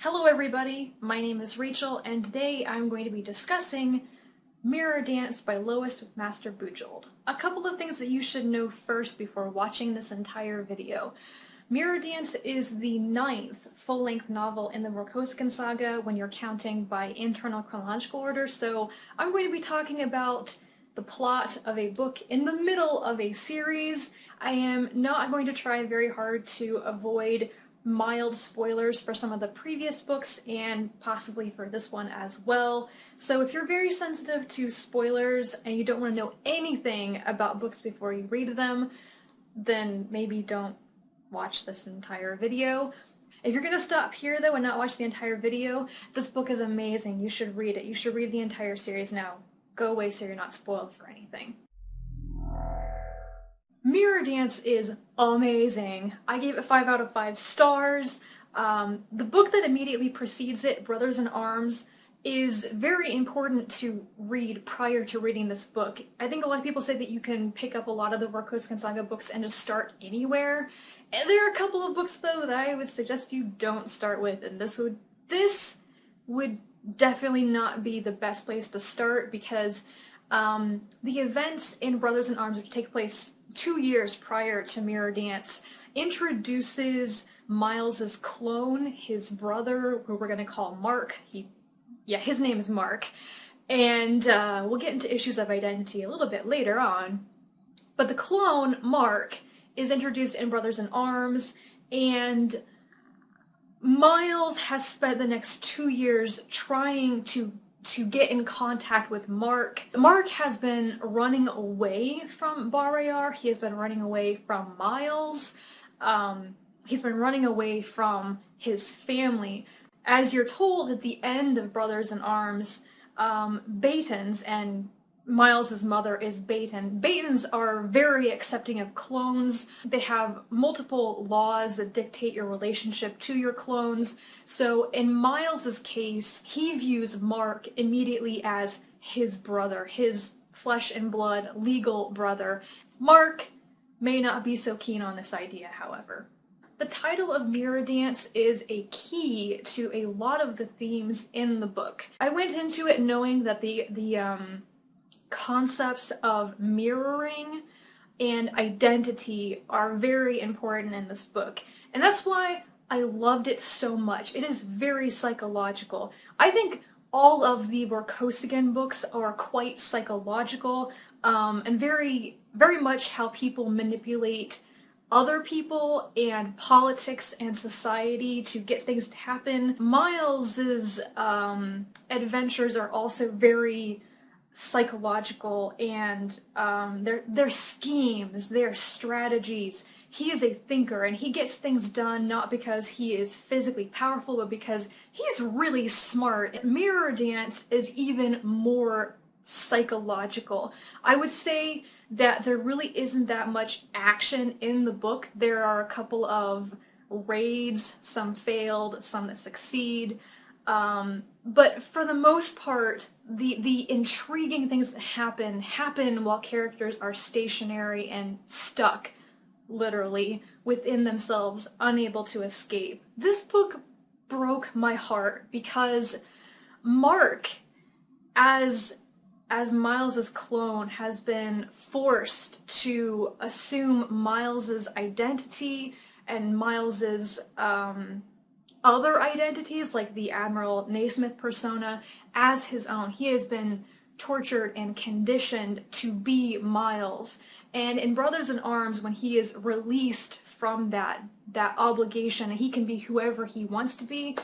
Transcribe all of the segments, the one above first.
Hello everybody, my name is Rachel and today I'm going to be discussing Mirror Dance by Lois McMaster Bujold. A couple of things that you should know first before watching this entire video. Mirror Dance is the 9th full-length novel in the Vorkosigan saga when you're counting by internal chronological order, so I'm going to be talking about the plot of a book in the middle of a series. I am not going to try very hard to avoid mild spoilers for some of the previous books and possibly for this one as well. So if you're very sensitive to spoilers and you don't want to know anything about books before you read them, then maybe don't watch this entire video. If you're going to stop here though and not watch the entire video, this book is amazing. You should read it. You should read the entire series now. Go away so you're not spoiled for anything. Mirror Dance is amazing. I gave it 5 out of 5 stars. The book that immediately precedes it, Brothers in Arms, is very important to read prior to reading this book. I think a lot of people say that you can pick up a lot of the Vorkosigan saga books and just start anywhere. And there are a couple of books though that I would suggest you don't start with, and this would definitely not be the best place to start because the events in Brothers in Arms, which take place 2 years prior to Mirror Dance, introduces Miles's clone, his brother, who we're going to call Mark. His name is Mark, and we'll get into issues of identity a little bit later on. But the clone, Mark, is introduced in Brothers in Arms, and Miles has spent the next 2 years trying to get in contact with Mark. Mark has been running away from Barayar. He has been running away from Miles. He's been running away from his family. As you're told at the end of Brothers in Arms, Batons, and Miles's mother is Baton. Batons are very accepting of clones. They have multiple laws that dictate your relationship to your clones. So in Miles's case, he views Mark immediately as his brother, his flesh and blood legal brother. Mark may not be so keen on this idea, however. The title of Mirror Dance is a key to a lot of the themes in the book. I went into it knowing that the concepts of mirroring and identity are very important in this book, and that's why I loved it so much. It is very psychological. I think all of the Vorkosigan books are quite psychological and very much how people manipulate other people and politics and society to get things to happen. Miles's adventures are also very psychological, and their schemes, their strategies. He is a thinker, and he gets things done not because he is physically powerful, but because he's really smart. Mirror Dance is even more psychological. I would say that there really isn't that much action in the book. There are a couple of raids, some failed, some that succeed. But for the most part, the intriguing things that happen while characters are stationary and stuck, literally, within themselves, unable to escape. This book broke my heart because Mark, as Miles's clone, has been forced to assume Miles's identity and Miles's other identities, like the Admiral Naismith persona, as his own. He has been tortured and conditioned to be Miles. And in Brothers in Arms, when he is released from that obligation and he can be whoever he wants to be,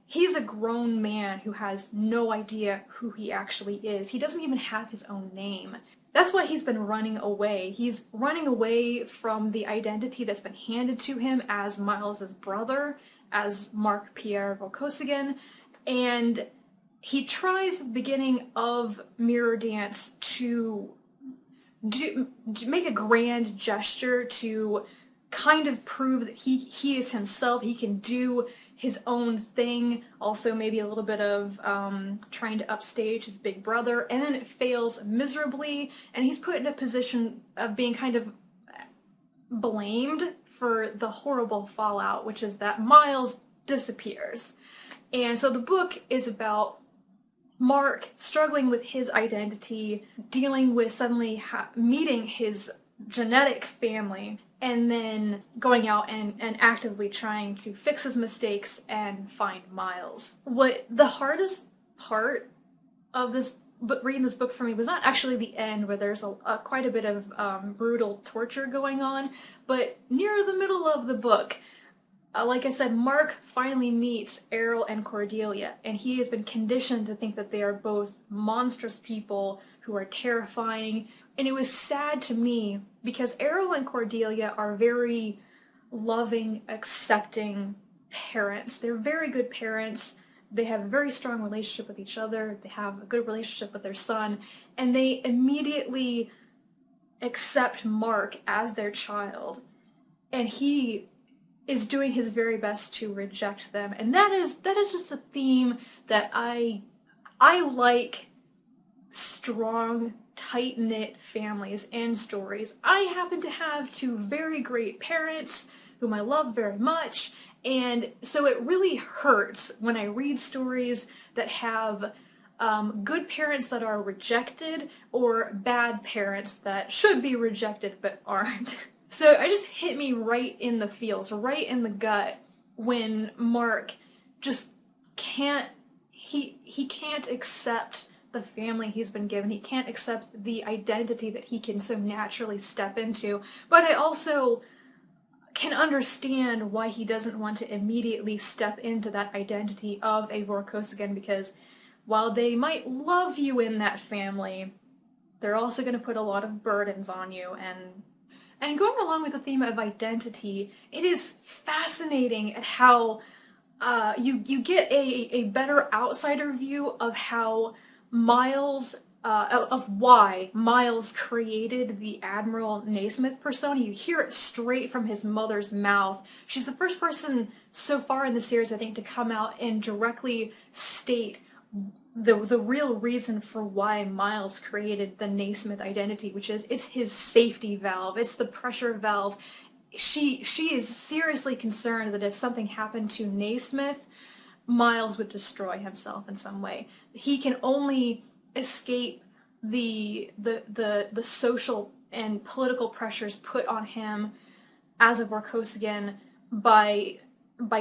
he's a grown man who has no idea who he actually is. He doesn't even have his own name. That's why he's been running away. He's running away from the identity that's been handed to him as Miles's brother, as Mark Pierre Vorkosigan, and he tries at the beginning of Mirror Dance to make a grand gesture to kind of prove that he is himself, he can do his own thing, also maybe a little bit of trying to upstage his big brother, and then it fails miserably, and he's put in a position of being kind of blamed for the horrible fallout, which is that Miles disappears. And so the book is about Mark struggling with his identity, dealing with suddenly meeting his genetic family, and then going out and actively trying to fix his mistakes and find Miles. What the hardest part of this reading this book for me was not actually the end, where there's quite a bit of brutal torture going on, but near the middle of the book, like I said, Mark finally meets Errol and Cordelia, and he has been conditioned to think that they are both monstrous people who are terrifying. And it was sad to me because Errol and Cordelia are very loving, accepting parents. They're very good parents. They have a very strong relationship with each other. They have a good relationship with their son, and they immediately accept Mark as their child. And he is doing his very best to reject them. And that is just a theme that I like. Strong, tight-knit families and stories. I happen to have two very great parents whom I love very much, and so it really hurts when I read stories that have good parents that are rejected or bad parents that should be rejected but aren't. So it just hit me right in the feels, right in the gut, when Mark just can't, he can't accept the family he's been given. He can't accept the identity that he can so naturally step into. But I also can understand why he doesn't want to immediately step into that identity of a Vorkosigan, because while they might love you in that family, they're also going to put a lot of burdens on you. And going along with the theme of identity, it is fascinating at how you get a better outsider view of how Miles, of why Miles created the Admiral Naismith persona. You hear it straight from his mother's mouth. She's the first person so far in the series, I think, to come out and directly state the real reason for why Miles created the Naismith identity, which is it's his safety valve, it's the pressure valve. She is seriously concerned that if something happened to Naismith, Miles would destroy himself in some way. He can only escape the social and political pressures put on him as a Vorkosigan by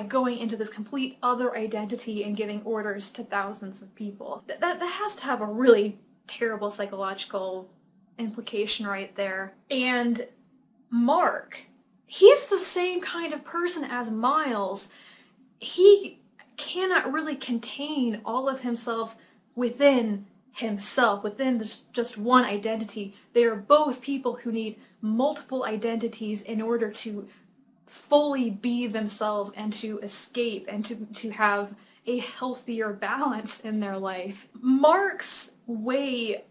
going into this complete other identity and giving orders to thousands of people. That has to have a really terrible psychological implication right there. And Mark, he's the same kind of person as Miles. He cannot really contain all of himself within just one identity. They are both people who need multiple identities in order to fully be themselves and to escape and to have a healthier balance in their life. Mark's way,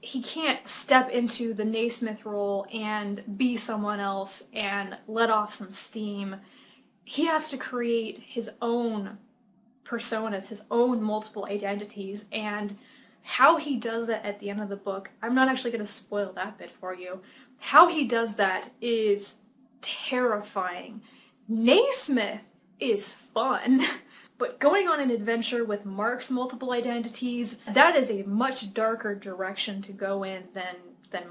he can't step into the Naismith role and be someone else and let off some steam. He has to create his own personas, his own multiple identities, and how he does that at the end of the book, I'm not actually going to spoil that bit for you. How he does that is terrifying. Naismith is fun, but going on an adventure with Mark's multiple identities, that is a much darker direction to go in than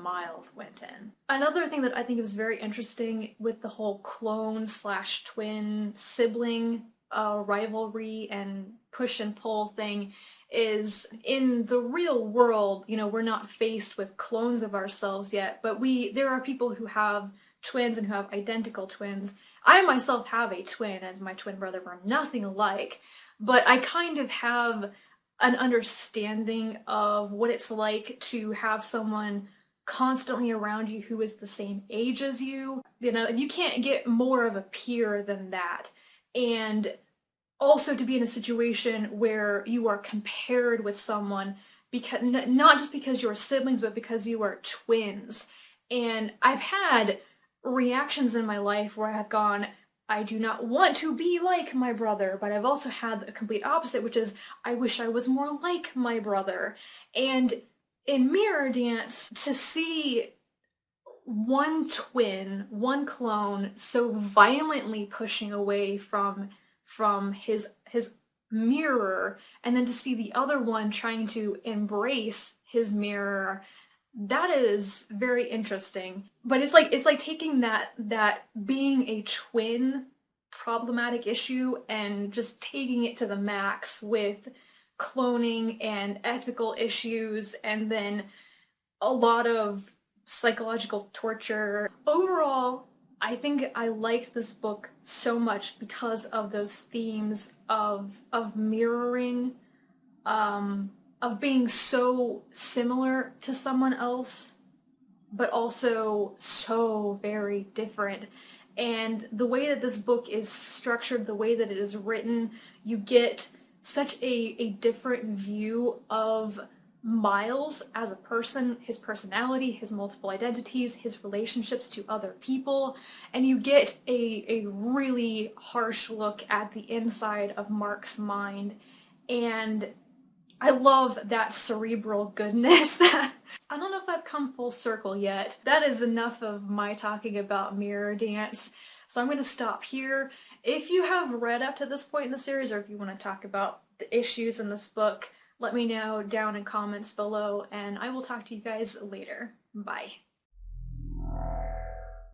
Miles went in. Another thing that I think is very interesting with the whole clone/twin sibling rivalry and push and pull thing is, in the real world, we're not faced with clones of ourselves yet, but there are people who have twins and who have identical twins. I myself have a twin, and my twin brother were nothing alike, but I kind of have an understanding of what it's like to have someone constantly around you who is the same age as you. You can't get more of a peer than that. And also to be in a situation where you are compared with someone, because not just because you're siblings, but because you are twins. And I've had reactions in my life where I have gone, I do not want to be like my brother, but I've also had the complete opposite, which is, I wish I was more like my brother. And in Mirror Dance, to see one twin, one clone, so violently pushing away from his mirror, and then to see the other one trying to embrace his mirror, that is very interesting. But it's like taking that being a twin problematic issue and just taking it to the max with cloning and ethical issues, and then a lot of psychological torture. Overall, I think I liked this book so much because of those themes of mirroring, of being so similar to someone else, but also so very different. And the way that this book is structured, the way that it is written, you get such a different view of Miles as a person, his personality, his multiple identities, his relationships to other people, and you get a really harsh look at the inside of Mark's mind. And I love that cerebral goodness. I don't know if I've come full circle yet. That is enough of my talking about Mirror Dance. So I'm going to stop here. If you have read up to this point in the series, or if you want to talk about the issues in this book, let me know down in comments below, and I will talk to you guys later. Bye.